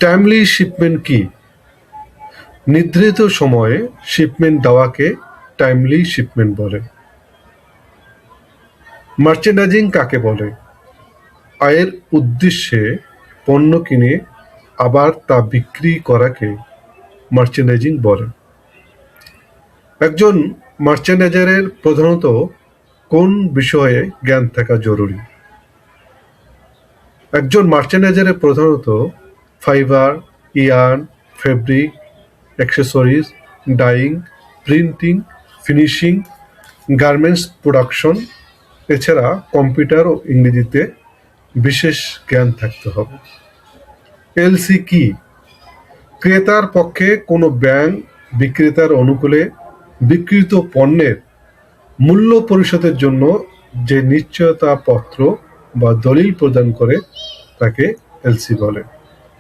Timely shipment কি? নির্ধারিত সময়ে শিপমেন্ট দেওয়াকে টাইমলি শিপমেন্ট বলে। মার্চেন্ডাইজিং কাকে বলে? আয়ের উদ্দেশ্যে পণ্য কিনে আবার তা বিক্রি করাকে মার্চেন্ডাইজিং বলে। একজন মার্চেন্ডাইজারের প্রধানত কোন বিষয়ে জ্ঞান থাকা জরুরি? একজন মার্চেন্ডাইজারের প্রধানত fibre, yarn, fabric, accessories, dyeing, printing, finishing, garments production, এছাড়া কম্পিউটার ও ইংরেজিতে বিশেষ জ্ঞান থাকতে হবে। এলসি কি? ক্রেতার পক্ষে কোনো ব্যাংক বিক্রেতার অনুকূলে বিক্রিত পণ্যের মূল্য পরিশোধের জন্য যে নিশ্চয়তা পত্র বা দলিল প্রদান করে তাকে এলসি বলে।